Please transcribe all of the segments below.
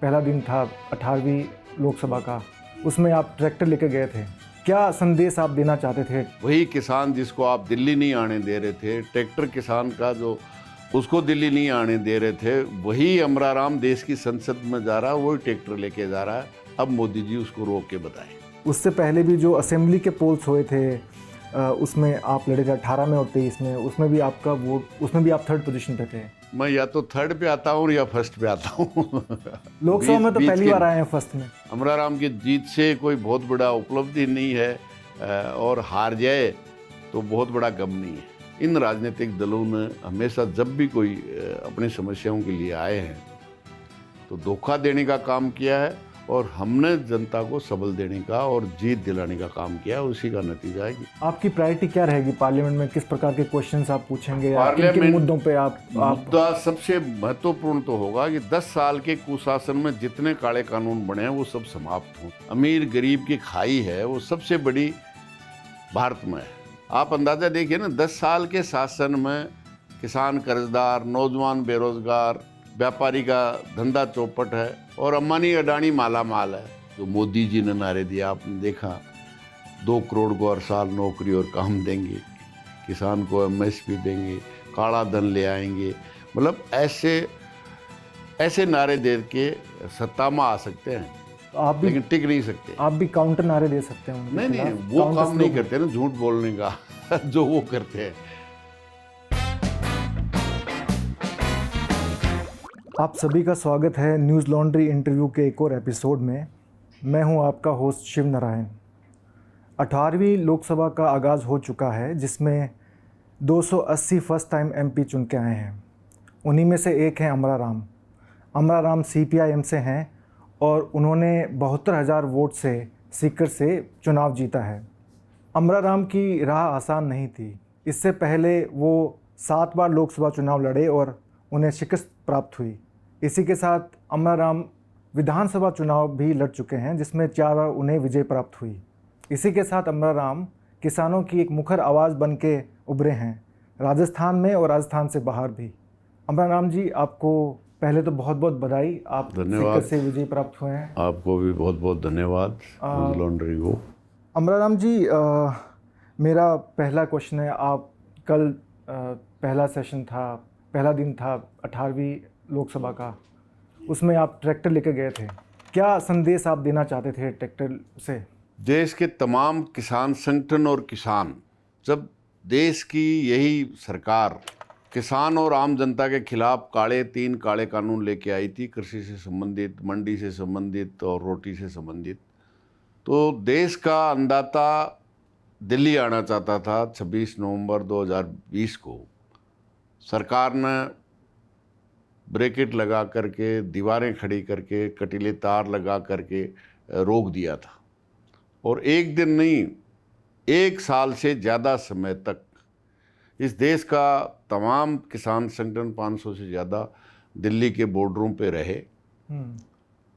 पहला दिन था 18वीं लोकसभा का, उसमें आप ट्रैक्टर लेकर गए थे। क्या संदेश आप देना चाहते थे? वही किसान जिसको आप दिल्ली नहीं आने दे रहे थे, ट्रैक्टर किसान का जो उसको दिल्ली नहीं आने दे रहे थे, वही अमराराम देश की संसद में जा रहा है, वही ट्रैक्टर लेके जा रहा है। अब मोदी जी उसको रोक के बताएं। उससे पहले भी जो असेंबली के पोल्स हुए थे उसमें आप लड़े थे 18 में और 23 में, उसमें भी आपका वोट, उसमें भी आप थर्ड पोजीशन पे थे। मैं या तो थर्ड पे आता हूँ या फर्स्ट पे आता हूँ। लोकसभा में तो पहली बार आए हैं फर्स्ट में। अमराराम की जीत से कोई बहुत बड़ा उपलब्धि नहीं है और हार जाए तो बहुत बड़ा गम नहीं है। इन राजनीतिक दलों ने हमेशा जब भी कोई अपनी समस्याओं के लिए आए हैं तो धोखा देने का काम किया है और हमने जनता को सबल देने का और जीत दिलाने का काम किया है, उसी का नतीजा है। आपकी प्रायोरिटी क्या रहेगी पार्लियामेंट में? किस प्रकार के क्वेश्चंस आप पूछेंगे? किन मुद्दों पे आप मुद्दा सबसे महत्वपूर्ण तो होगा कि 10 साल के कुशासन में जितने काले कानून बने हैं वो सब समाप्त हों। अमीर गरीब की खाई है वो सबसे बड़ी भारत में है। आप अंदाजा देखिए ना, 10 साल के शासन में किसान कर्जदार, नौजवान बेरोजगार, व्यापारी का धंधा चौपट है और अंबानी अडानी माला माल है। तो मोदी जी ने नारे दिया, आपने देखा 2 करोड़ को हर साल नौकरी और काम देंगे, किसान को MSP देंगे, काला धन ले आएंगे। मतलब ऐसे नारे दे के सत्ता में आ सकते हैं आप भी, लेकिन टिक नहीं सकते। आप भी काउंटर नारे दे सकते हैं? नहीं, वो काम नहीं करते ना झूठ बोलने का जो वो करते हैं। आप सभी का स्वागत है न्यूज़ लॉन्ड्री इंटरव्यू के एक और एपिसोड में। मैं हूं आपका होस्ट शिव नारायण। 18वीं लोकसभा का आगाज़ हो चुका है, जिसमें 280 फर्स्ट टाइम MP चुन के आए हैं। उन्हीं में से एक हैं अमराराम। अमराराम CPIM से हैं और उन्होंने 72,000 वोट से सीकर से चुनाव जीता है। अमराराम की राह आसान नहीं थी। इससे पहले वो 7 बार लोकसभा चुनाव लड़े और उन्हें शिकस्त प्राप्त हुई। इसी के साथ अमराराम विधानसभा चुनाव भी लड़ चुके हैं, जिसमें 4 बार उन्हें विजय प्राप्त हुई। इसी के साथ अमराराम किसानों की एक मुखर आवाज़ बन के उभरे हैं, राजस्थान में और राजस्थान से बाहर भी। अमराराम जी, आपको पहले तो बहुत बहुत बधाई, आप सीकर से विजय प्राप्त हुए हैं। आपको भी बहुत बहुत धन्यवाद न्यूज़ लॉन्ड्री को। अमराराम जी, मेरा पहला क्वेश्चन है, आप कल पहला सेशन था, पहला दिन था 18वीं लोकसभा का, उसमें आप ट्रैक्टर लेकर गए थे। क्या संदेश आप देना चाहते थे ट्रैक्टर से? देश के तमाम किसान संगठन और किसान, जब देश की यही सरकार किसान और आम जनता के खिलाफ 3 काले कानून लेके आई थी, कृषि से संबंधित, मंडी से संबंधित और रोटी से संबंधित, तो देश का अन्नदाता दिल्ली आना चाहता था। 26 नवंबर 2020 को सरकार ने ब्रैकेट लगा करके, दीवारें खड़ी करके, कटीले तार लगा करके रोक दिया था और एक दिन नहीं, 1 साल से ज़्यादा समय तक इस देश का तमाम किसान संगठन 500 से ज़्यादा दिल्ली के बोर्डरों पे रहे।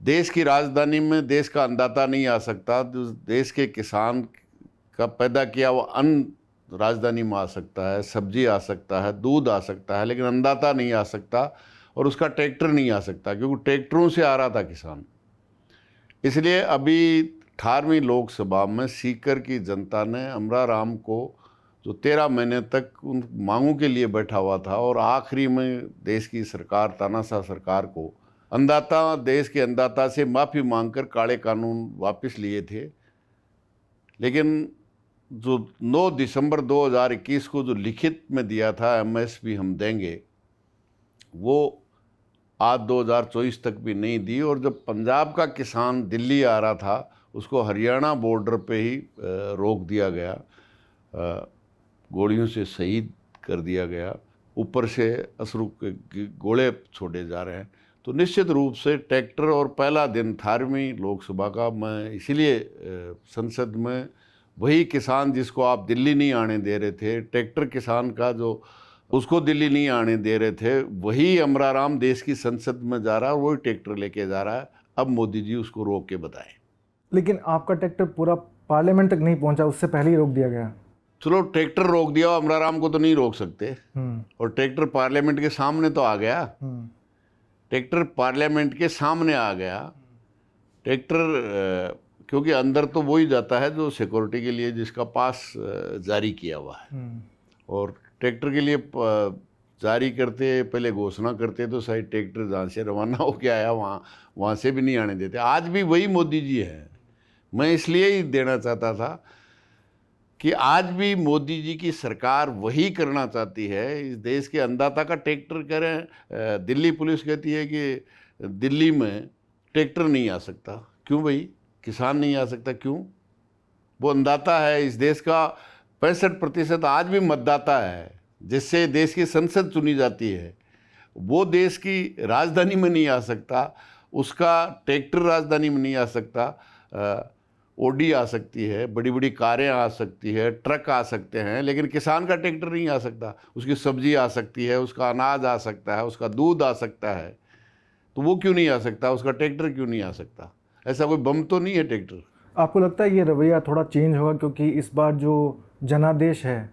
देश की राजधानी में देश का अन्नदाता नहीं आ सकता, देश के किसान का पैदा किया वो अन्न राजधानी में आ सकता है, सब्जी आ सकता है, दूध आ सकता है, लेकिन अन्नदाता नहीं आ सकता और उसका ट्रैक्टर नहीं आ सकता, क्योंकि ट्रैक्टरों से आ रहा था किसान। इसलिए अभी 18वीं लोकसभा में सीकर की जनता ने अमराराम को, जो 13 महीने तक उन मांगों के लिए बैठा हुआ था और आखिरी में देश की सरकार, तानाशाह सरकार को, देश के अन्नदाता से माफ़ी मांगकर काले कानून वापस लिए थे। लेकिन जो 9 दिसंबर 2021 को जो लिखित में दिया था MSP हम देंगे, वो आज 2024 तक भी नहीं दी। और जब पंजाब का किसान दिल्ली आ रहा था, उसको हरियाणा बॉर्डर पे ही रोक दिया गया, गोलियों से शहीद कर दिया गया, ऊपर से अश्रु के गोले छोड़े जा रहे हैं। तो निश्चित रूप से ट्रैक्टर और पहला दिन 18वीं लोकसभा का, मैं इसीलिए संसद में वही किसान जिसको आप दिल्ली नहीं आने दे रहे थे, ट्रैक्टर किसान का जो उसको दिल्ली नहीं आने दे रहे थे, वही अमराराम देश की संसद में जा रहा है, वही ट्रैक्टर लेके जा रहा है। अब मोदी जी उसको रोक के बताएं। लेकिन आपका ट्रैक्टर पूरा पार्लियामेंट तक नहीं पहुंचा, उससे पहले ही रोक दिया गया। चलो ट्रैक्टर रोक दिया, अमराराम को तो नहीं रोक सकते, और ट्रैक्टर पार्लियामेंट के सामने तो आ गया। ट्रैक्टर पार्लियामेंट के सामने आ गया। ट्रैक्टर क्योंकि अंदर तो वो ही जाता है जो सिक्योरिटी के लिए जिसका पास जारी किया हुआ है, और ट्रैक्टर के लिए जारी करते पहले घोषणा करते तो शायद ट्रैक्टर जहाँ से रवाना होके आया वहाँ से भी नहीं आने देते। आज भी वही मोदी जी है। मैं इसलिए ही देना चाहता था कि आज भी मोदी जी की सरकार वही करना चाहती है। इस देश के अन्नदाता का ट्रैक्टर करें, दिल्ली पुलिस कहती है कि दिल्ली में ट्रैक्टर नहीं आ सकता। क्यों भाई, किसान नहीं आ सकता क्यों? वो अन्नदाता है। इस देश का 65% आज भी मतदाता है, जिससे देश की संसद चुनी जाती है। वो देश की राजधानी में नहीं आ सकता, उसका ट्रैक्टर राजधानी में नहीं आ सकता। ओडी आ सकती है, बड़ी बड़ी कारें आ सकती है, ट्रक आ सकते हैं, लेकिन किसान का ट्रैक्टर नहीं आ सकता। उसकी सब्जी आ सकती है, उसका अनाज आ सकता है, उसका दूध आ सकता है। तो वो क्यों नहीं आ सकता? उसका ट्रैक्टर क्यों नहीं आ सकता? ऐसा कोई बम तो नहीं है ट्रैक्टर। आपको लगता है ये रवैया थोड़ा चेंज होगा, क्योंकि इस बार जो जनादेश है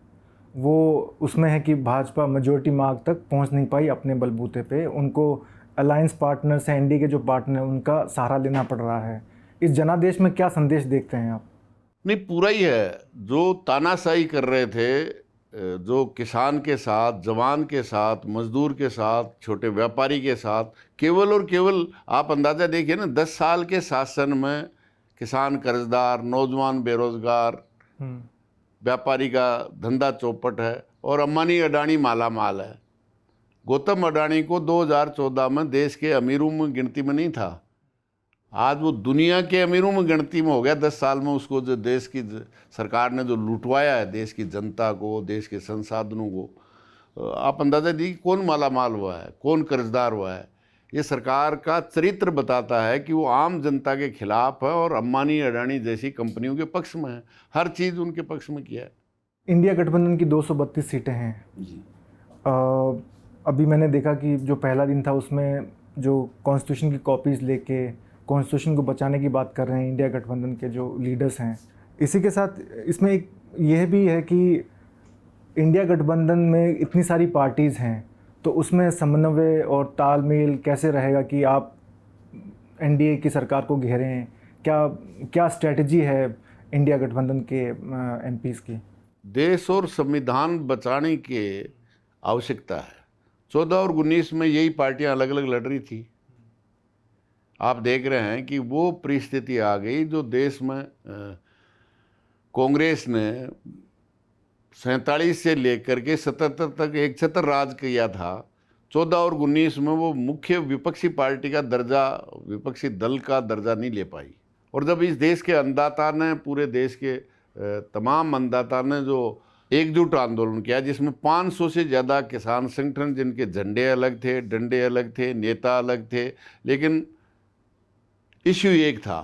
वो उसमें है कि भाजपा मेजोरिटी मार्ग तक पहुंच नहीं पाई अपने बलबूते पे, उनको अलायंस पार्टनर्स हैं, एनडीए के जो पार्टनर, उनका सहारा लेना पड़ रहा है। इस जनादेश में क्या संदेश देखते हैं आप? नहीं, पूरा ही है। जो तानाशाही कर रहे थे, जो किसान के साथ, जवान के साथ, मजदूर के साथ, छोटे व्यापारी के साथ, केवल और केवल आप अंदाज़ा देखिए ना, 10 साल के शासन में किसान कर्जदार, नौजवान बेरोजगार, व्यापारी का धंधा चौपट है, और अंबानी अडानी माला माल है। गौतम अडानी को 2014 में देश के अमीरों में गिनती में नहीं था, आज वो दुनिया के अमीरों में गिनती में हो गया। 10 साल में उसको जो देश की सरकार ने जो लुटवाया है देश की जनता को, देश के संसाधनों को, आप अंदाज़ा दीजिए कौन माला माल हुआ है, कौन कर्जदार हुआ है। ये सरकार का चरित्र बताता है कि वो आम जनता के खिलाफ है और अंबानी अडानी जैसी कंपनियों के पक्ष में है। हर चीज़ उनके पक्ष में किया है। इंडिया गठबंधन की 232 सीटें हैं जी। अभी मैंने देखा कि जो पहला दिन था उसमें जो कॉन्स्टिट्यूशन की कॉपीज़ लेके कॉन्स्टिट्यूशन को बचाने की बात कर रहे हैं इंडिया गठबंधन के जो लीडर्स हैं। इसी के साथ इसमें एक यह भी है कि इंडिया गठबंधन में इतनी सारी पार्टीज़ हैं, तो उसमें समन्वय और तालमेल कैसे रहेगा कि आप एनडीए की सरकार को घेरें? क्या स्ट्रेटजी है इंडिया गठबंधन के एमपीज़ की? देश और संविधान बचाने की आवश्यकता है। 14 और 19 में यही पार्टियां अलग अलग लड़ रही थी। आप देख रहे हैं कि वो परिस्थिति आ गई जो देश में कांग्रेस ने 47 से लेकर के 77 तक एक छत्र राज किया था। 14 और 19 में वो मुख्य विपक्षी पार्टी का दर्जा, विपक्षी दल का दर्जा नहीं ले पाई। और जब इस देश के अन्नदाता ने, पूरे देश के तमाम अन्नदाता ने जो एकजुट आंदोलन किया, जिसमें 500 से ज़्यादा किसान संगठन, जिनके झंडे अलग थे, डंडे अलग थे, नेता अलग थे, लेकिन इश्यू एक था,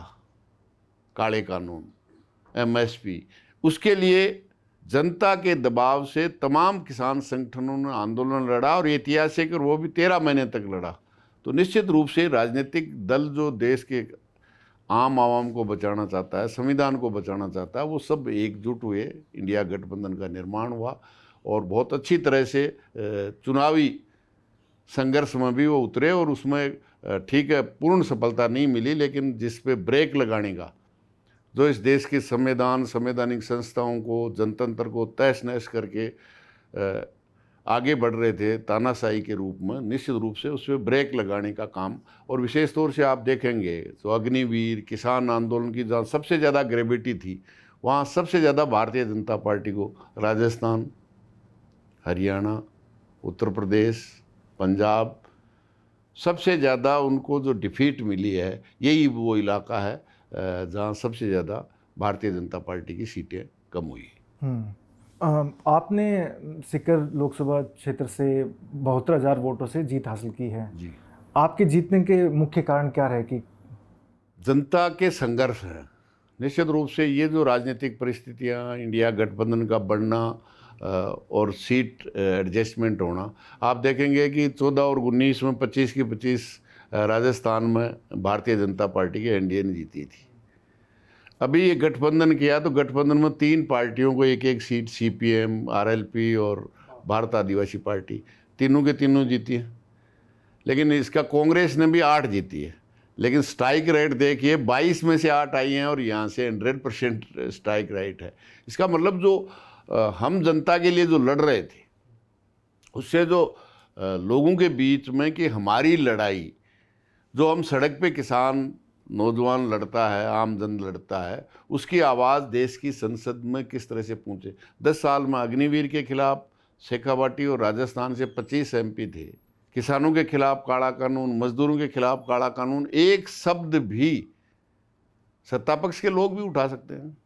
काले कानून, एमएसपी। उसके लिए जनता के दबाव से तमाम किसान संगठनों ने आंदोलन लड़ा, और ऐतिहासिक, और वो भी 13 महीने तक लड़ा। तो निश्चित रूप से राजनीतिक दल जो देश के आम आवाम को बचाना चाहता है, संविधान को बचाना चाहता है, वो सब एकजुट हुए। इंडिया गठबंधन का निर्माण हुआ और बहुत अच्छी तरह से चुनावी संघर्ष में भी वो उतरे, और उसमें ठीक है पूर्ण सफलता नहीं मिली, लेकिन जिस पे ब्रेक लगाने का, जो इस देश के संवैधानिक संस्थाओं को, जनतंत्र को तहस नहस करके आगे बढ़ रहे थे तानाशाही के रूप में, निश्चित रूप से उस पर ब्रेक लगाने का काम। और विशेष तौर से आप देखेंगे तो अग्निवीर, किसान आंदोलन की जहाँ सबसे ज़्यादा ग्रेविटी थी, वहाँ सबसे ज़्यादा भारतीय जनता पार्टी को राजस्थान, हरियाणा, उत्तर प्रदेश, पंजाब, सबसे ज़्यादा उनको जो डिफीट मिली है, यही वो इलाका है जहाँ सबसे ज़्यादा भारतीय जनता पार्टी की सीटें कम हुई। आपने सीकर लोकसभा क्षेत्र से 72,000 वोटों से जीत हासिल की है जी। आपके जीतने के मुख्य कारण क्या रहे? कि जनता के संघर्ष है। निश्चित रूप से ये जो राजनीतिक परिस्थितियाँ, इंडिया गठबंधन का बढ़ना और सीट एडजस्टमेंट होना, आप देखेंगे कि 14 और 19 में 25 की 25 राजस्थान में भारतीय जनता पार्टी की एनडीए ने जीती थी। अभी ये गठबंधन किया तो गठबंधन में 3 पार्टियों को एक एक सीट, सीपीएम, आरएलपी और भारत आदिवासी पार्टी, तीनों के तीनों जीती हैं। लेकिन इसका कांग्रेस ने भी 8 जीती है। लेकिन स्ट्राइक रेट देखिए, 22 में से 8 आई हैं और यहाँ से 100% स्ट्राइक रेट है। इसका मतलब जो हम जनता के लिए जो लड़ रहे थे, उससे जो लोगों के बीच में कि हमारी लड़ाई, जो हम सड़क पे किसान नौजवान लड़ता है, आम जन लड़ता है, उसकी आवाज़ देश की संसद में किस तरह से पहुँचे। 10 साल में अग्निवीर के खिलाफ शेखावाटी और राजस्थान से 25 MP थे। किसानों के खिलाफ काला कानून, मजदूरों के खिलाफ काला कानून, एक शब्द भी सत्तापक्ष के लोग भी उठा सकते हैं।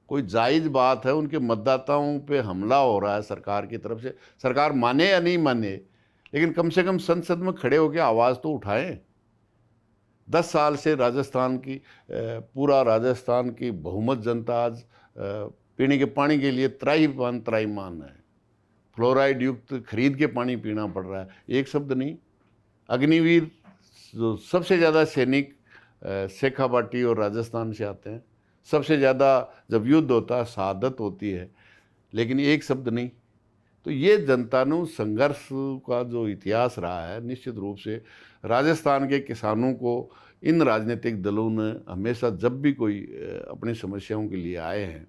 कोई जायज़ बात है, उनके मतदाताओं पे हमला हो रहा है सरकार की तरफ से, सरकार माने या नहीं माने, लेकिन कम से कम संसद में खड़े होकर आवाज़ तो उठाएं। 10 साल से राजस्थान की पूरा राजस्थान की बहुमत जनता आज पीने के पानी के लिए त्राहिमाम है। फ्लोराइड युक्त खरीद के पानी पीना पड़ रहा है, एक शब्द नहीं। अग्निवीर जो सबसे ज़्यादा सैनिक शेखावाटी और राजस्थान से आते हैं, सबसे ज़्यादा जब युद्ध होता है शहादत होती है, लेकिन एक शब्द नहीं। तो ये जनतानु संघर्ष का जो इतिहास रहा है, निश्चित रूप से राजस्थान के किसानों को इन राजनीतिक दलों ने हमेशा जब भी कोई अपनी समस्याओं के लिए आए हैं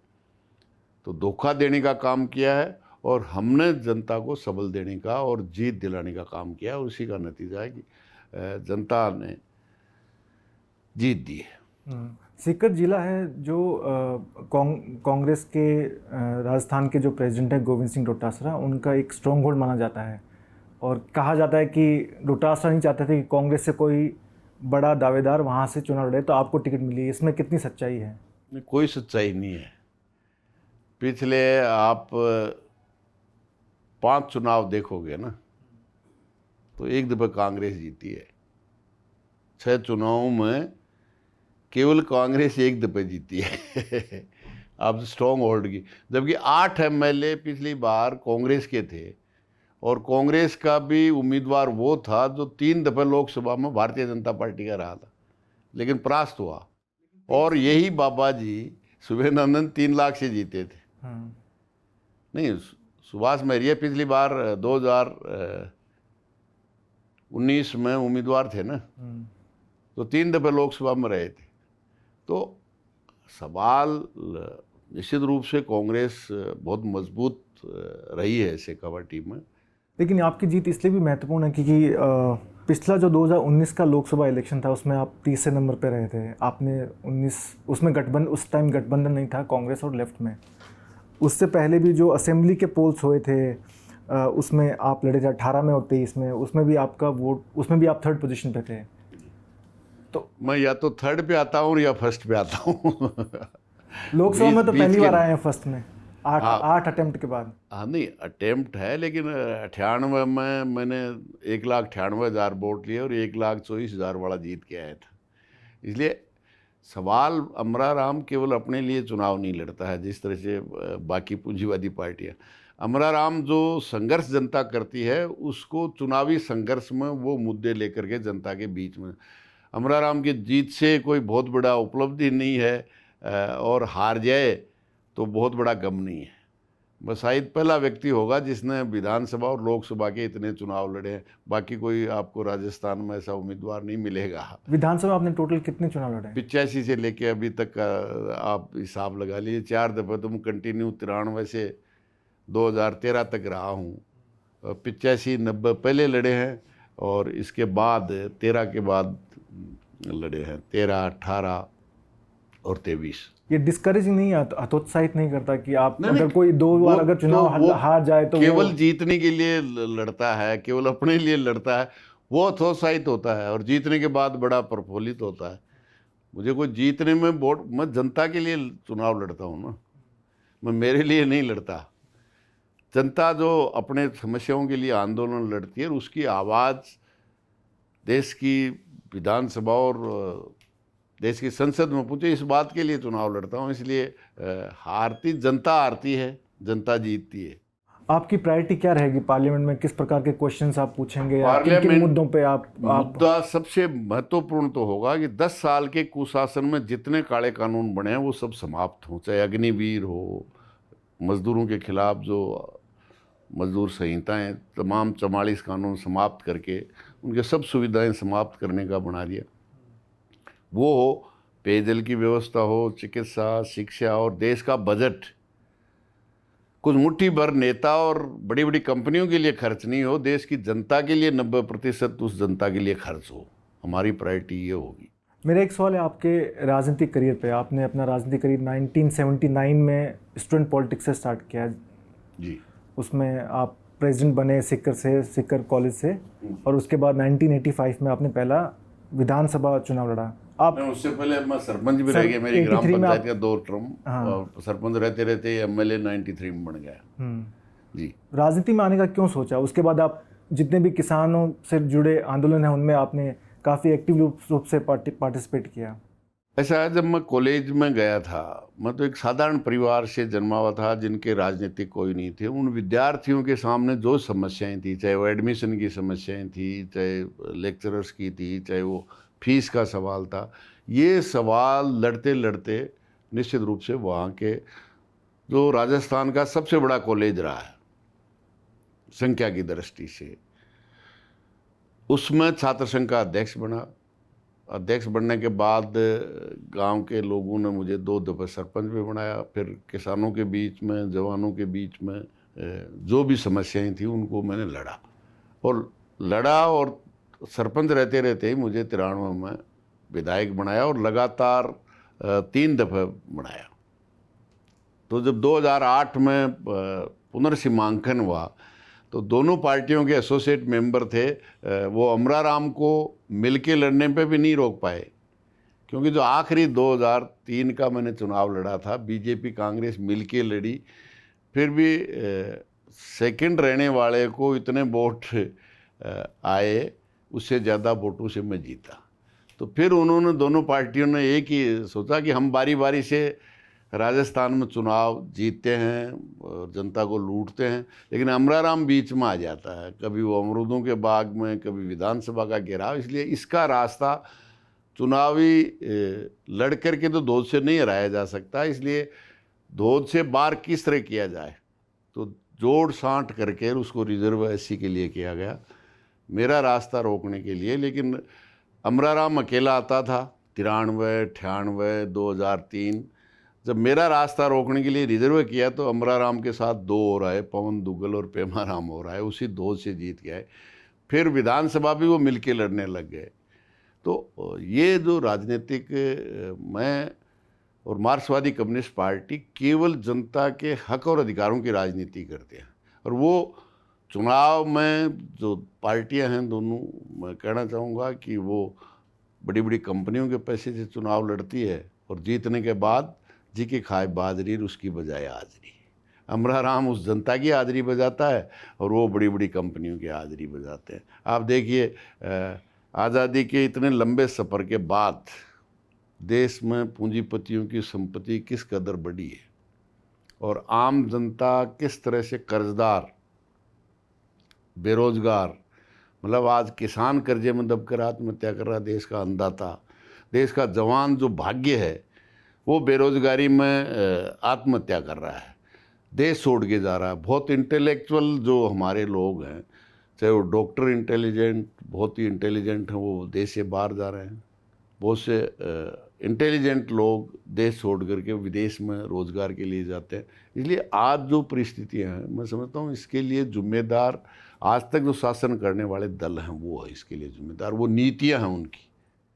तो धोखा देने का काम किया है, और हमने जनता को सबल देने का और जीत दिलाने का काम किया है। उसी का नतीजा है कि जनता ने जीत दी है। सीकर जिला है जो कांग्रेस के राजस्थान के जो प्रेसिडेंट है गोविंद सिंह डोटासरा, उनका एक स्ट्रॉन्ग होल्ड माना जाता है, और कहा जाता है कि डोटासरा नहीं चाहते थे कि कांग्रेस से कोई बड़ा दावेदार वहाँ से चुनाव लड़े, तो आपको टिकट मिली। इसमें कितनी सच्चाई है? कोई सच्चाई नहीं है। पिछले आप 5 चुनाव देखोगे ना, तो एक दफ़ा कांग्रेस जीती है। 6 चुनावों में केवल कांग्रेस एक दफ़े जीती है। आप स्ट्रॉन्ग होल्ड की, जबकि 8 MLA पिछली बार कांग्रेस के थे, और कांग्रेस का भी उम्मीदवार वो था जो 3 दफ़े लोकसभा में भारतीय जनता पार्टी का रहा था, लेकिन परास्त हुआ। और यही बाबा जी सुबेनंदन 3 लाख से जीते थे। नहीं, सुभाष महरिया पिछली बार 2019 में उम्मीदवार थे ना, तो 3 दफ़े लोकसभा में रहे थे। तो सवाल निश्चित रूप से कांग्रेस बहुत मजबूत रही है शेखावाटी में। लेकिन आपकी जीत इसलिए भी महत्वपूर्ण है क्योंकि पिछला जो 2019 का लोकसभा इलेक्शन था उसमें आप तीसरे नंबर पे रहे थे। आपने उसमें उस टाइम गठबंधन नहीं था कांग्रेस और लेफ्ट में। उससे पहले भी जो असेंबली के पोल्स हुए थे उसमें आप लड़े थे 18 में और 23 में, उसमें भी आपका वोट, उसमें भी आप 3rd पोजीशन पे थे। तो मैं या तो 3rd पे आता हूँ या 1st पे आता हूँ। लोकसभा में तो पहली बार आए हैं 1st में, 8 अटेम्प्ट के बाद। हाँ, नहीं अटेम्प्ट है, लेकिन 98 में मैंने 1,98,000 वोट लिए और 1,24,000 वाला जीत के आया था। इसलिए सवाल अमरा राम केवल अपने लिए चुनाव नहीं लड़ता है जिस तरह से बाकी पूंजीवादी पार्टियां। अमरा राम जो संघर्ष जनता करती है उसको चुनावी संघर्ष में वो मुद्दे लेकर के जनता के बीच में, अमरा राम की जीत से कोई बहुत बड़ा उपलब्धि नहीं है और हार जाए तो बहुत बड़ा गम नहीं है। बस शायद पहला व्यक्ति होगा जिसने विधानसभा और लोकसभा के इतने चुनाव लड़े हैं, बाकी कोई आपको राजस्थान में ऐसा उम्मीदवार नहीं मिलेगा। विधानसभा आपने टोटल कितने चुनाव लड़े? 85 से लेके अभी तक का आप हिसाब लगा लीजिए, 4 दफ़े तो मैं कंटिन्यू 93 से 2013 तक रहा हूँ। 85, 90 पहले लड़े हैं और इसके बाद 13 के बाद लड़े हैं, 13, 18 और 23। ये डिस्करेजिंग नहीं, हतोत्साहित नहीं करता कि आप अगर कोई 2 बार अगर चुनाव हार जाए तो केवल जीतने के लिए लड़ता है, केवल अपने लिए लड़ता है, वो हतोत्साहित होता है और जीतने के बाद बड़ा प्रफुल्लित होता है। मुझे कोई जीतने में वोट, मैं जनता के लिए चुनाव लड़ता हूँ ना, मैं मेरे लिए नहीं लड़ता। जनता जो अपने समस्याओं के लिए आंदोलन लड़ती है उसकी आवाज़ देश की विधानसभा और देश की संसद में पूछे, इस बात के लिए चुनाव लड़ता हूँ। इसलिए हारती जनता हारती है, जनता जीतती है। आपकी प्रायोरिटी क्या रहेगी पार्लियामेंट में? किस प्रकार के क्वेश्चंस आप पूछेंगे या किन मुद्दों पे आप मुद्दा सबसे महत्वपूर्ण तो होगा कि 10 साल के कुशासन में जितने काले कानून बने हैं वो सब समाप्त हों, चाहे अग्निवीर हो, मजदूरों के खिलाफ जो मजदूर संहिताएं, तमाम 44 कानून समाप्त करके उनके सब सुविधाएं समाप्त करने का बना दिया। वो हो पेयजल की व्यवस्था हो, चिकित्सा, शिक्षा और देश का बजट कुछ मुट्ठी भर नेता और बड़ी बड़ी कंपनियों के लिए खर्च नहीं हो, देश की जनता के लिए 90% उस जनता के लिए खर्च हो। हमारी प्रायोरिटी ये होगी। मेरा एक सवाल है आपके राजनीतिक करियर पे। आपने अपना राजनीतिक करियर 1979 में स्टूडेंट पॉलिटिक्स से स्टार्ट किया जी। उसमें आप प्रेसिडेंट बने सिक्कर कॉलेज से, और उसके बाद 1985 में आपने पहला विधानसभा चुनाव लड़ा। आप उससे पहले मैं सरपंच भी रह गया, मेरी ग्राम 83 में पंचायत का 2 टर्म, और सरपंच रहते रहते एमएलए 93 में बन गया। जी। राजनीति में आने का क्यों सोचा? उसके बाद आप जितने भी किसानों से जुड़े आंदोलन हैं उनमें आपने काफ़ी एक्टिव रूप से पार्टिसिपेट किया। ऐसा है, जब मैं कॉलेज में गया था, मैं तो एक साधारण परिवार से जन्मा हुआ था जिनके राजनीतिक कोई नहीं थे। उन विद्यार्थियों के सामने जो समस्याएं थी, चाहे वो एडमिशन की समस्याएं थी, चाहे लेक्चरर्स की थी, चाहे वो फीस का सवाल था, ये सवाल लड़ते लड़ते निश्चित रूप से वहाँ के जो राजस्थान का सबसे बड़ा कॉलेज रहा है संख्या की दृष्टि से, उसमें छात्र संघ का अध्यक्ष बना। अध्यक्ष बनने के बाद गांव के लोगों ने मुझे 2 दफ़े सरपंच भी बनाया। फिर किसानों के बीच में, जवानों के बीच में जो भी समस्याएं थी उनको मैंने लड़ा और सरपंच रहते रहते ही मुझे 93 में विधायक बनाया और लगातार 3 दफ़े बनाया। तो जब 2008 में पुनर्सीमांकन हुआ तो दोनों पार्टियों के एसोसिएट मेंबर थे, वो अमराराम को मिलके लड़ने पे भी नहीं रोक पाए, क्योंकि जो आखिरी 2003 का मैंने चुनाव लड़ा था, बीजेपी कांग्रेस मिलके लड़ी, फिर भी सेकंड रहने वाले को इतने वोट आए, उससे ज़्यादा वोटों से मैं जीता। तो फिर उन्होंने, दोनों पार्टियों ने एक ही सोचा कि हम बारी बारी से राजस्थान में चुनाव जीतते हैं और जनता को लूटते हैं, लेकिन अमराराम बीच में आ जाता है, कभी वो अमरूदों के बाग में, कभी विधानसभा का घेराव। इसलिए इसका रास्ता चुनावी लड़ करके तो धोद से नहीं हराया जा सकता, इसलिए धोद से बाहर किस तरह किया जाए, तो जोड़ सांठ करके उसको रिजर्व एससी के लिए किया गया, मेरा रास्ता रोकने के लिए। लेकिन अमराराम अकेला आता था 93, 98, 2003। जब मेरा रास्ता रोकने के लिए रिजर्व किया तो अमराराम के साथ 2 और आए, पवन दुग्गल और पेमाराम हो रहा है, उसी 2 से जीत गए। फिर विधानसभा भी वो मिलके लड़ने लग गए। तो ये जो राजनीतिक, मैं और मार्क्सवादी कम्युनिस्ट पार्टी केवल जनता के हक और अधिकारों की राजनीति करते हैं, और वो चुनाव में जो पार्टियां हैं दोनों, मैं कहना चाहूँगा कि वो बड़ी बड़ी कंपनियों के पैसे से चुनाव लड़ती है और जीतने के बाद जी के खाए बाजरी उसकी बजाय हाजरी। अमराराम उस जनता की हाजरी बजाता है और वो बड़ी बड़ी कंपनियों की हाजरी बजाते हैं। आप देखिए, आज़ादी के इतने लंबे सफ़र के बाद देश में पूंजीपतियों की संपत्ति किस कदर बढ़ी है और आम जनता किस तरह से कर्जदार, बेरोजगार, मतलब आज किसान कर्जे में दबकर आत्महत्या कर रहा, देश का अन्नदाता, देश का जवान जो भाग्य है वो बेरोजगारी में आत्महत्या कर रहा है, देश छोड़ के जा रहा है। बहुत इंटेलेक्चुअल जो हमारे लोग हैं, चाहे वो डॉक्टर इंटेलिजेंट, बहुत ही इंटेलिजेंट हैं, वो देश से बाहर जा रहे हैं। बहुत से इंटेलिजेंट लोग देश छोड़ करके विदेश में रोज़गार के लिए जाते हैं। इसलिए आज जो परिस्थितियाँ हैं, मैं समझता हूँ इसके लिए जिम्मेदार आज तक जो शासन करने वाले दल हैं वो है इसके लिए जिम्मेदार, वो नीतियाँ हैं उनकी।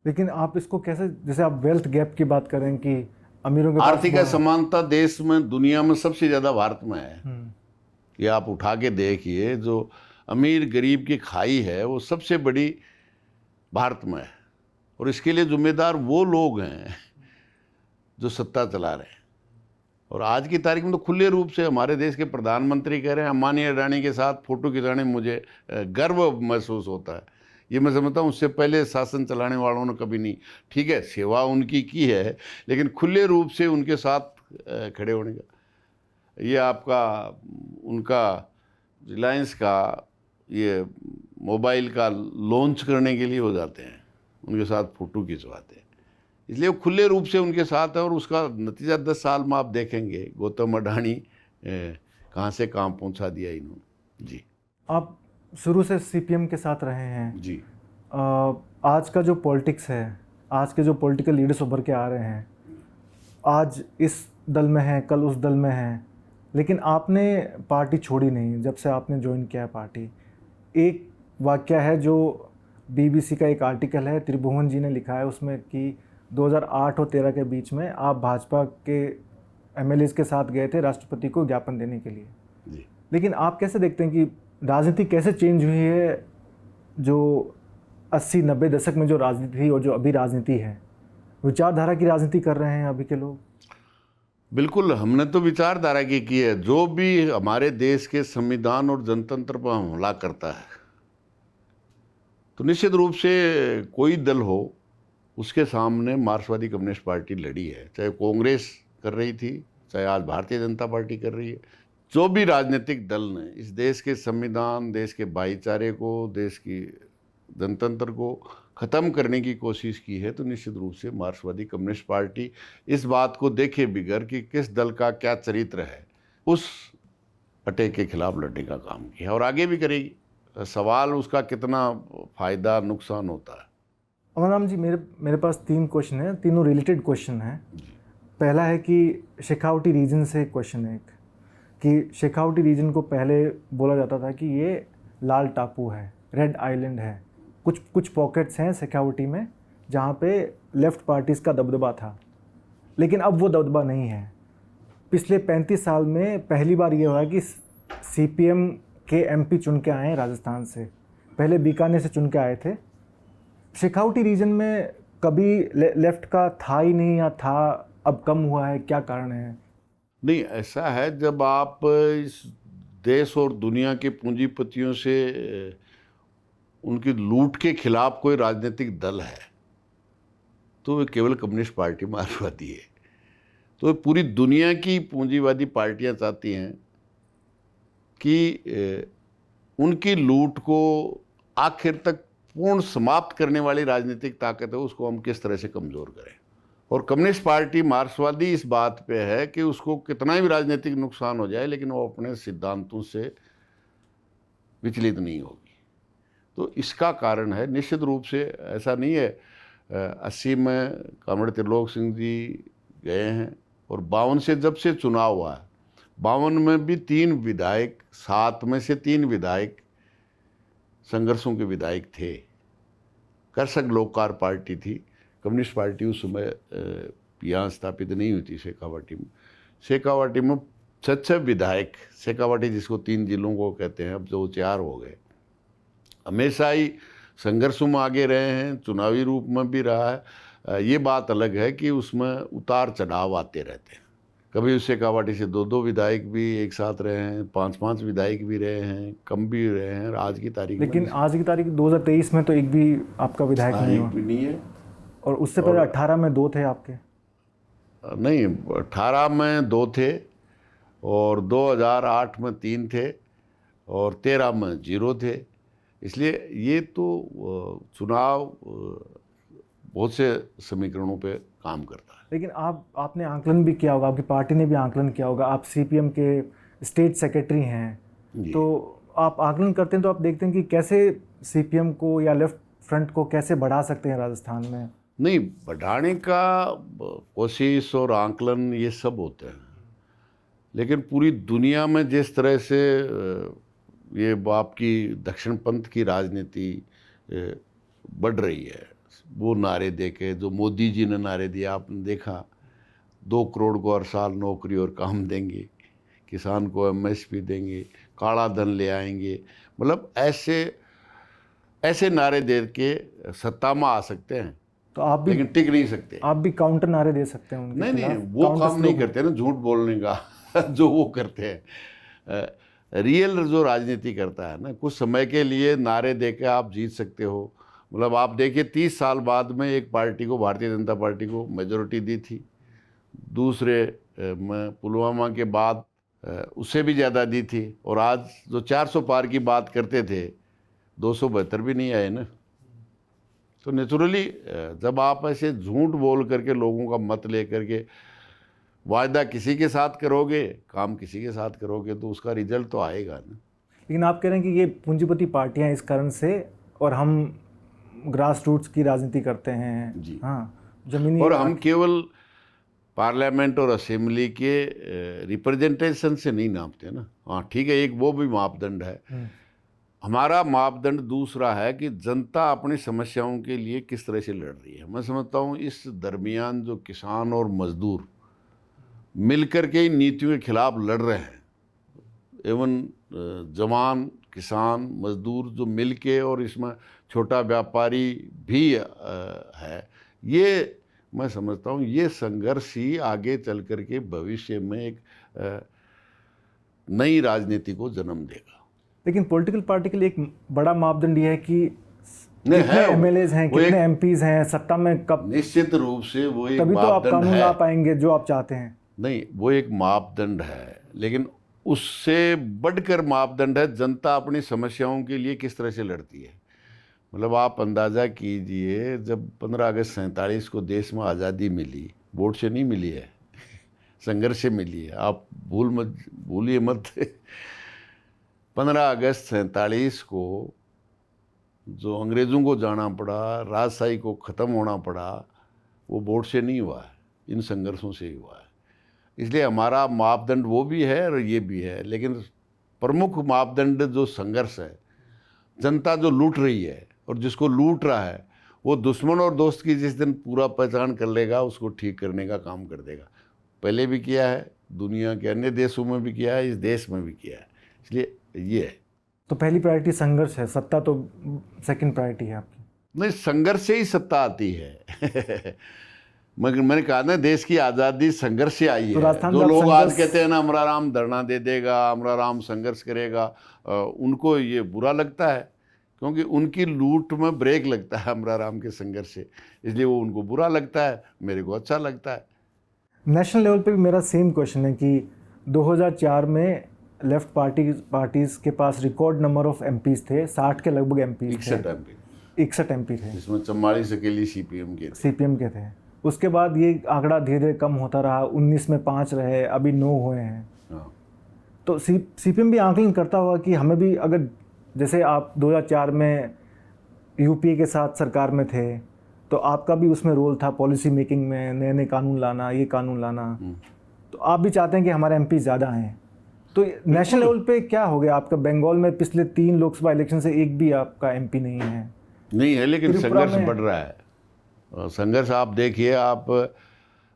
लेकिन आप इसको कैसे, जैसे आप वेल्थ गैप की बात करें कि अमीरों के आर्थिक असमानता देश में, दुनिया में सबसे ज़्यादा भारत में है। ये आप उठा के देखिए, जो अमीर गरीब की खाई है वो सबसे बड़ी भारत में है, और इसके लिए जिम्मेदार वो लोग हैं जो सत्ता चला रहे हैं। और आज की तारीख में तो खुले रूप से हमारे देश के प्रधानमंत्री कह रहे हैं अंबानी अडानी के साथ फ़ोटो खिंचाने मुझे गर्व महसूस होता है। ये मैं समझता हूँ उससे पहले शासन चलाने वालों ने कभी नहीं, ठीक है सेवा उनकी की है, लेकिन खुले रूप से उनके साथ खड़े होने का, ये आपका उनका रिलायंस का ये मोबाइल का लॉन्च करने के लिए हो जाते हैं, उनके साथ फ़ोटो खिंचवाते हैं, इसलिए वो खुले रूप से उनके साथ है। और उसका नतीजा 10 साल में आप देखेंगे, गौतम अडानी कहाँ से कहाँ पहुँचा दिया इन्होंने। जी, आप शुरू से सीपीएम के साथ रहे हैं जी, आज का जो पॉलिटिक्स है, आज के जो पॉलिटिकल लीडर्स उभर के आ रहे हैं, आज इस दल में हैं, कल उस दल में हैं, लेकिन आपने पार्टी छोड़ी नहीं जब से आपने ज्वाइन किया है पार्टी। एक वाक़या है जो बीबीसी का एक आर्टिकल है, त्रिभुवन जी ने लिखा है उसमें कि 2008 और 13 के बीच में आप भाजपा के एमएलएज के साथ गए थे राष्ट्रपति को ज्ञापन देने के लिए जी। लेकिन आप कैसे देखते हैं कि राजनीति कैसे चेंज हुई है, जो 80-90 दशक में जो राजनीति थी और जो अभी राजनीति है, विचारधारा की राजनीति कर रहे हैं अभी के लोग? बिल्कुल, हमने तो विचारधारा की है। जो भी हमारे देश के संविधान और जनतंत्र पर हमला करता है तो निश्चित रूप से कोई दल हो, उसके सामने मार्क्सवादी कम्युनिस्ट पार्टी लड़ी है। चाहे कांग्रेस कर रही थी, चाहे आज भारतीय जनता पार्टी कर रही है। जो भी राजनीतिक दल ने इस देश के संविधान, देश के भाईचारे को, देश की जनतंत्र को ख़त्म करने की कोशिश की है, तो निश्चित रूप से मार्क्सवादी कम्युनिस्ट पार्टी इस बात को देखे बिगर कि किस दल का क्या चरित्र है, उस अटैक के खिलाफ लड़ने का काम किया और आगे भी करेगी। सवाल उसका कितना फ़ायदा नुकसान होता है। अमर राम जी, मेरे पास 3 क्वेश्चन हैं, तीनों रिलेटेड क्वेश्चन हैं। पहला है कि शेखावटी रीजन से क्वेश्चन है एक, कि शेखावटी रीजन को पहले बोला जाता था कि ये लाल टापू है, रेड आइलैंड है, कुछ पॉकेट्स हैं शेखावटी में जहाँ पे लेफ़्ट पार्टीज़ का दबदबा था, लेकिन अब वो दबदबा नहीं है। पिछले 35 साल में पहली बार ये हुआ कि सीपीएम के एमपी चुन के आए हैं राजस्थान से, पहले बीकानेर से चुन के आए थे। शेखावटी रीजन में कभी लेफ़्ट का था ही नहीं या था, अब कम हुआ है, क्या कारण है? नहीं, ऐसा है, जब आप इस देश और दुनिया के पूंजीपतियों से उनकी लूट के खिलाफ कोई राजनीतिक दल है तो वे केवल कम्युनिस्ट पार्टी मार्क्सवादी है। तो पूरी दुनिया की पूंजीवादी पार्टियां चाहती हैं कि उनकी लूट को आखिर तक पूर्ण समाप्त करने वाली राजनीतिक ताकत है, उसको हम किस तरह से कमज़ोर करें। और कम्युनिस्ट पार्टी मार्क्सवादी इस बात पे है कि उसको कितना भी राजनीतिक नुकसान हो जाए लेकिन वो अपने सिद्धांतों से विचलित नहीं होगी। तो इसका कारण है, निश्चित रूप से ऐसा नहीं है। 80 में कॉमरेड त्रिलोक सिंह जी गए हैं और 52 से जब से चुनाव हुआ है, 52 में भी 3 विधायक, 7 में से 3 विधायक संघर्षों के विधायक थे। कर्षक लोककार पार्टी थी, कम्युनिस्ट पार्टी उस समय यहाँ स्थापित नहीं हुई थी शेखावाटी में। शेखावाटी में 6 विधायक, शेखावाटी जिसको 3 जिलों को कहते हैं, अब जो 4 हो गए, हमेशा ही संघर्षों में आगे रहे हैं, चुनावी रूप में भी रहा है। ये बात अलग है कि उसमें उतार चढ़ाव आते रहते हैं। कभी उस शेखावाटी से 2-2 विधायक भी एक साथ रहे हैं, 5-5 विधायक भी रहे हैं, कम भी रहे हैं। आज की तारीख लेकिन आज की तारीख 2023 में तो एक भी आपका विधायक नहीं हुआ। नहीं है। और उससे पहले 18 में 2 थे आपके? नहीं, 18 में 2 थे और 2008 में 3 थे और 13 में 0 थे। इसलिए ये तो चुनाव बहुत से समीकरणों पे काम करता है। लेकिन आपने आंकलन भी किया होगा, आपकी पार्टी ने भी आंकलन किया होगा, आप सीपीएम के स्टेट सेक्रेटरी हैं, तो आप आंकलन करते हैं तो आप देखते हैं कि कैसे सीपीएम को या लेफ्ट फ्रंट को कैसे बढ़ा सकते हैं राजस्थान में? नहीं, बढ़ाने का कोशिश और आंकलन ये सब होते हैं, लेकिन पूरी दुनिया में जिस तरह से ये आपकी दक्षिणपंथ की राजनीति बढ़ रही है, वो नारे दे के, जो मोदी जी ने नारे दिया आपने देखा, 2 करोड़ को हर साल नौकरी और काम देंगे, किसान को एमएसपी देंगे, काला धन ले आएंगे, मतलब ऐसे नारे दे के सत्ता में आ सकते हैं, तो आप भी, लेकिन टिक नहीं सकते। आप भी काउंटर नारे दे सकते हैं उनके नहीं, खिलाफ? वो काम नहीं करते ना झूठ बोलने का जो वो करते हैं। रियल जो राजनीति करता है ना, कुछ समय के लिए नारे देकर आप जीत सकते हो। मतलब आप देखिए 30 साल बाद में एक पार्टी को, भारतीय जनता पार्टी को मेजोरिटी दी थी, दूसरे में पुलवामा के बाद उससे भी ज़्यादा दी थी, और आज जो 400 पार की बात करते थे 272 भी नहीं आए ना। तो नेचुरली जब आप ऐसे झूठ बोल करके लोगों का मत ले करके वायदा किसी के साथ करोगे, काम किसी के साथ करोगे, तो उसका रिजल्ट तो आएगा ना। लेकिन आप कह रहे हैं कि ये पूंजीपति पार्टियां इस कारण से, और हम ग्रास रूट्स की राजनीति करते हैं जी। हाँ, जमीनी। और हम केवल पार्लियामेंट और असेंबली के रिप्रेजेंटेशन से नहीं नापते ना। हाँ ठीक है, एक वो भी मापदंड है। हमारा मापदंड दूसरा है कि जनता अपनी समस्याओं के लिए किस तरह से लड़ रही है। मैं समझता हूँ इस दरमियान जो किसान और मजदूर मिलकर के इन नीतियों के खिलाफ लड़ रहे हैं, एवं जवान किसान मजदूर जो मिल के, और इसमें छोटा व्यापारी भी है, ये मैं समझता हूँ ये संघर्ष ही आगे चल कर के भविष्य में एक नई राजनीति को जन्म देगा। लेकिन पॉलिटिकल पार्टी के लिए एक बड़ा मापदंड ये है कि नहीं कितने है, एमएलएज हैं, कितने एमपीज हैं, सत्ता में कब, निश्चित रूप से वो एक तभी तो आप मापदंड कानून है। ला पाएंगे जो आप चाहते हैं। नहीं, वो एक मापदंड है, लेकिन उससे बढ़कर मापदंड है जनता अपनी समस्याओं के लिए किस तरह से लड़ती है। मतलब आप अंदाज़ा कीजिए, जब 15 अगस्त 47 को देश में आज़ादी मिली, वोट से नहीं मिली है, संघर्ष से मिली है। आप भूलिए मत 15 अगस्त 47 को जो अंग्रेज़ों को जाना पड़ा, राजशाही को ख़त्म होना पड़ा, वो वोट से नहीं हुआ है, इन संघर्षों से ही हुआ है। इसलिए हमारा मापदंड वो भी है और ये भी है, लेकिन प्रमुख मापदंड जो संघर्ष है, जनता जो लूट रही है और जिसको लूट रहा है, वो दुश्मन और दोस्त की जिस दिन पूरा पहचान कर लेगा, उसको ठीक करने का काम कर देगा। पहले भी किया है, दुनिया के अन्य देशों में भी किया है, इस देश में भी किया है। इसलिए ये है। तो पहली प्रायोरिटी संघर्ष है, सत्ता तो सेकंड प्रायोरिटी है आपकी? नहीं, संघर्ष से ही सत्ता आती है। मगर मैंने कहा ना, देश की आज़ादी संघर्ष से आई तो है। राजस्थान जो में लोग आज संघर्ष- कहते हैं ना अमरा राम धरना दे देगा, अमरा राम संघर्ष करेगा, उनको ये बुरा लगता है, क्योंकि उनकी लूट में ब्रेक लगता है अमरा राम के संघर्ष से, इसलिए वो उनको बुरा लगता है, मेरे को अच्छा लगता है। नेशनल लेवल पे भी मेरा सेम क्वेश्चन है कि 2004 में लेफ्ट पार्टीज के पास रिकॉर्ड नंबर ऑफ एमपीज थे, 60 के लगभग एमपीज थे, 61 एमपी थे, इसमें 44 अकेली सीपीएम के थे। उसके बाद ये आंकड़ा धीरे धीरे कम होता रहा, 19 में 5 रहे, अभी 9 हुए हैं। हाँ। तो सीपीएम भी आंकलन करता होगा कि हमें भी, अगर जैसे आप 2004 में यूपीए के साथ सरकार में थे, तो आपका भी उसमें रोल था पॉलिसी मेकिंग में, नए नए कानून लाना, ये कानून लाना, तो आप भी चाहते हैं कि हमारे एमपी ज़्यादा आएँ। तो नेशनल लेवल पे क्या हो गया आपका? बंगाल में पिछले 3 लोकसभा इलेक्शन से एक भी आपका एमपी नहीं है। लेकिन संघर्ष बढ़ रहा है। संघर्ष आप देखिए, आप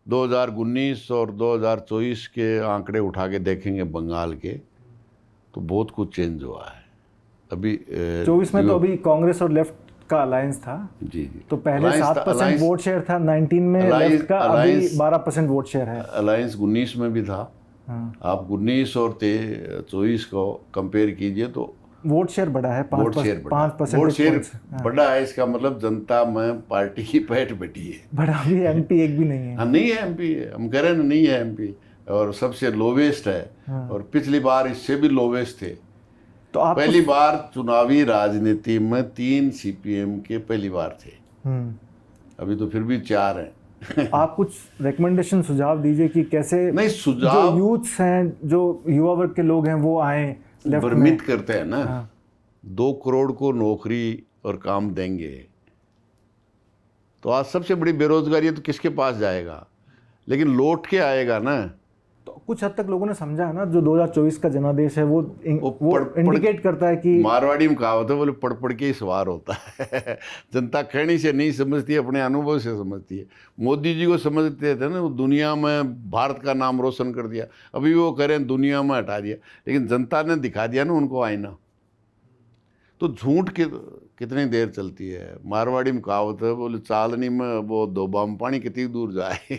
2019 और 2024 के आंकड़े उठा के देखेंगे बंगाल के, तो बहुत कुछ चेंज हुआ है। अभी 24 में तो अभी कांग्रेस और लेफ्ट का अलायंस था। जी। तो पहले 7% वोट शेयर था 19 में लेफ्ट का, अभी 12% वोट शेयर है। अलायंस 19 में भी था। हाँ। आप 19 और 24 को कंपेयर कीजिए तो वोट शेयर बढ़ा है, 5% वोट शेयर बढ़ा है। इसका मतलब जनता में पार्टी की पैठ बैठी है। बड़ा भी एमपी एक भी नहीं है। हाँ, नहीं है एमपी, हम कह रहे हैं नहीं है एमपी, और सबसे लोवेस्ट है। हाँ। और पिछली बार इससे भी लोवेस्ट थे। तो आप पहली बार चुनावी राजनीति में 3 सीपीएम के पहली बार थे। अभी तो फिर भी 4 हैं। आप कुछ रिकमेंडेशन सुझाव दीजिए कि कैसे नहीं, सुझाव जो यूथ्स हैं, जो युवा वर्ग के लोग हैं, वो आए भ्रमित करते हैं ना। हाँ। 2 करोड़ को नौकरी और काम देंगे, तो आज सबसे बड़ी बेरोजगारी है, तो किसके पास जाएगा? लेकिन लौट के आएगा ना। तो कुछ हद तक लोगों ने समझा है ना, जो 2024 का जनादेश है वो इंडिकेट करता है कि मारवाड़ी में कहावत है, बोले पढ़ पढ़ के ही सवार होता है। जनता कहनी से नहीं समझती है, अपने अनुभव से समझती है। मोदी जी को समझते थे ना, वो दुनिया में भारत का नाम रोशन कर दिया, अभी वो करें दुनिया में हटा दिया, लेकिन जनता ने दिखा दिया ना उनको आईना। तो झूठ कितनी देर चलती है? मारवाड़ी में कहावत है, बोले चालनी में वो दोबा में पानी कितनी दूर जाए।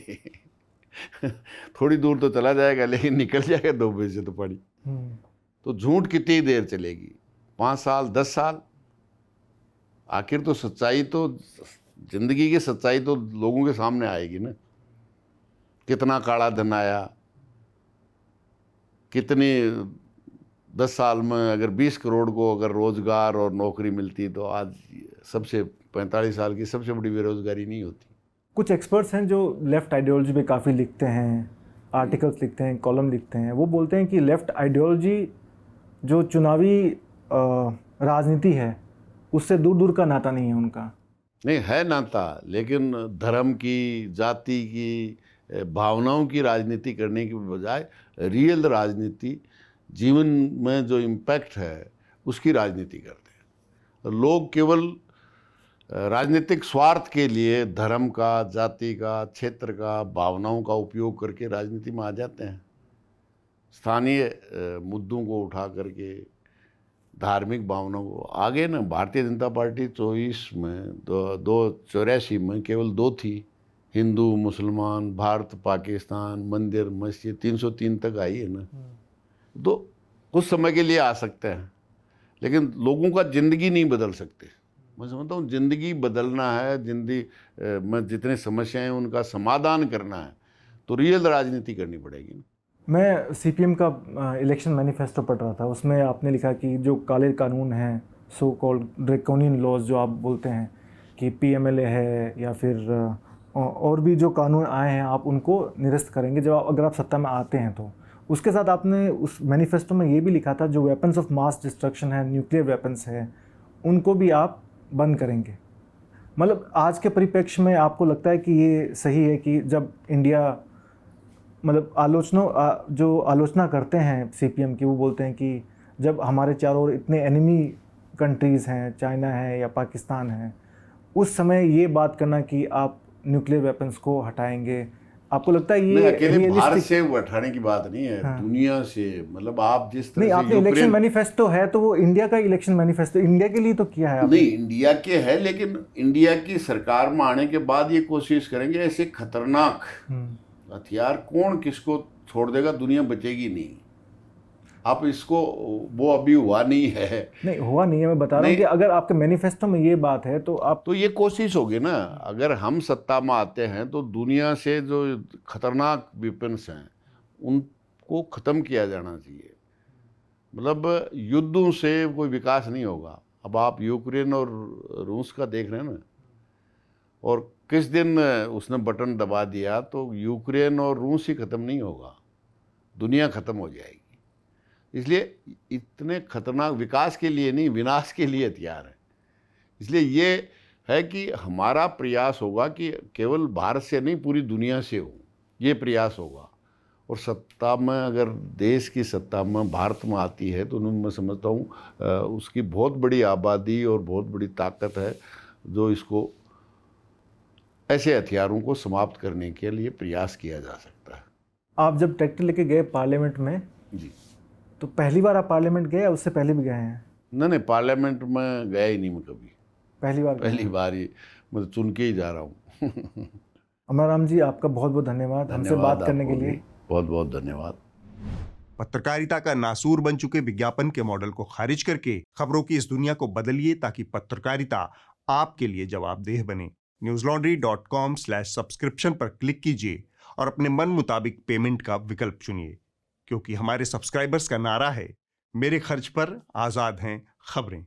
थोड़ी दूर तो चला जाएगा, लेकिन निकल जाएगा दोबे से तो पानी। तो झूठ कितनी देर चलेगी? 5 साल, 10 साल? आखिर तो सच्चाई, तो जिंदगी की सच्चाई तो लोगों के सामने आएगी ना। कितना काला धन आया, कितनी 10 साल में अगर 20 करोड़ को अगर रोजगार और नौकरी मिलती, तो आज सबसे 45 साल की सबसे बड़ी बेरोजगारी नहीं होती। कुछ एक्सपर्ट्स हैं जो लेफ़्ट आइडियोलॉजी पे काफ़ी लिखते हैं, आर्टिकल्स लिखते हैं, कॉलम लिखते हैं। वो बोलते हैं कि लेफ़्ट आइडियोलॉजी जो चुनावी राजनीति है, उससे दूर दूर का नाता नहीं है उनका। नहीं है नाता, लेकिन धर्म की, जाति की, भावनाओं की राजनीति करने की बजाय रियल राजनीति, जीवन में जो इम्पैक्ट है उसकी राजनीति करते हैं। लोग केवल राजनीतिक स्वार्थ के लिए धर्म का, जाति का, क्षेत्र का, भावनाओं का उपयोग करके राजनीति में आ जाते हैं। स्थानीय मुद्दों को उठा करके, धार्मिक भावनाओं को आगे ना। भारतीय जनता पार्टी 24 में 84 में केवल 2 थी, हिंदू मुसलमान, भारत पाकिस्तान, मंदिर मस्जिद, 303 तक आई है ना। तो कुछ समय के लिए आ सकते हैं, लेकिन लोगों का ज़िंदगी नहीं बदल सकते। मैं समझता हूँ ज़िंदगी बदलना है, ज़िंदगी में जितने समस्याएं हैं उनका समाधान करना है, तो रियल राजनीति करनी पड़ेगी। मैं सीपीएम का इलेक्शन मैनिफेस्टो पढ़ रहा था, उसमें आपने लिखा कि जो काले कानून हैं, सो कॉल्ड ड्रैकोनियन लॉज जो आप बोलते हैं, कि पीएमएलए है या फिर और भी जो कानून आए हैं, आप उनको निरस्त करेंगे जब अगर आप सत्ता में आते हैं तो। उसके साथ आपने उस मैनिफेस्टो में ये भी लिखा था जो वेपन्स ऑफ मास डिस्ट्रक्शन है, न्यूक्लियर वेपन्स है, उनको भी आप बंद करेंगे। मतलब आज के परिप्रेक्ष्य में आपको लगता है कि ये सही है कि जब इंडिया, मतलब जो आलोचना करते हैं सीपीएम की, वो बोलते हैं कि जब हमारे चारों ओर इतने एनिमी कंट्रीज़ हैं, चाइना है या पाकिस्तान है, उस समय ये बात करना कि आप न्यूक्लियर वेपन्स को हटाएंगे, आपको लगता है ये अकेले भारत से हटाने की बात नहीं है? हाँ। दुनिया से, मतलब आप जिस तरह नहीं, आपने इलेक्शन मैनिफेस्टो है तो वो इंडिया का इलेक्शन मैनिफेस्टो इंडिया के लिए तो किया है आपने। नहीं, इंडिया के है, लेकिन इंडिया की सरकार में आने के बाद ये कोशिश करेंगे। ऐसे खतरनाक हथियार कौन किसको छोड़ देगा, दुनिया बचेगी नहीं। आप इसको, वो अभी हुआ नहीं है। नहीं हुआ नहीं है, मैं बता रहा हूँ कि अगर आपके मैनिफेस्टो में ये बात है तो आप, तो ये कोशिश होगी ना। अगर हम सत्ता में आते हैं तो दुनिया से जो खतरनाक वेपन्स हैं उनको ख़त्म किया जाना चाहिए। मतलब युद्धों से कोई विकास नहीं होगा। अब आप यूक्रेन और रूस का देख रहे हैं ना, और किस दिन उसने बटन दबा दिया तो यूक्रेन और रूस ही ख़त्म नहीं होगा, दुनिया ख़त्म हो जाएगी। इसलिए इतने खतरनाक, विकास के लिए नहीं, विनाश के लिए हथियार है। इसलिए ये है कि हमारा प्रयास होगा कि केवल भारत से नहीं, पूरी दुनिया से हो, ये प्रयास होगा। और सत्ता में, अगर देश की सत्ता में भारत में आती है तो मैं समझता हूँ उसकी बहुत बड़ी आबादी और बहुत बड़ी ताकत है जो इसको, ऐसे हथियारों को समाप्त करने के लिए प्रयास किया जा सकता है। आप जब ट्रैक्टर लेके गए पार्लियामेंट में जी, तो पहली बार आप पार्लियामेंट गए या उससे पहले भी गए हैं? नहीं, पार्लियामेंट में गया ही नहीं मैं कभी, पहली बार ही, मतलब चुन के ही जा रहा हूँ। अमराराम जी, आपका बहुत बहुत धन्यवाद हमसे बात करने के लिए। बहुत बहुत धन्यवाद। पत्रकारिता का नासूर बन चुके विज्ञापन के मॉडल को खारिज करके खबरों की इस दुनिया को बदलिए ताकि पत्रकारिता आपके लिए जवाबदेह बने। newslaundry.com/subscription पर क्लिक कीजिए और अपने मन मुताबिक पेमेंट का विकल्प चुनिए, क्योंकि हमारे सब्सक्राइबर्स का नारा है, मेरे खर्च पर आजाद हैं खबरें।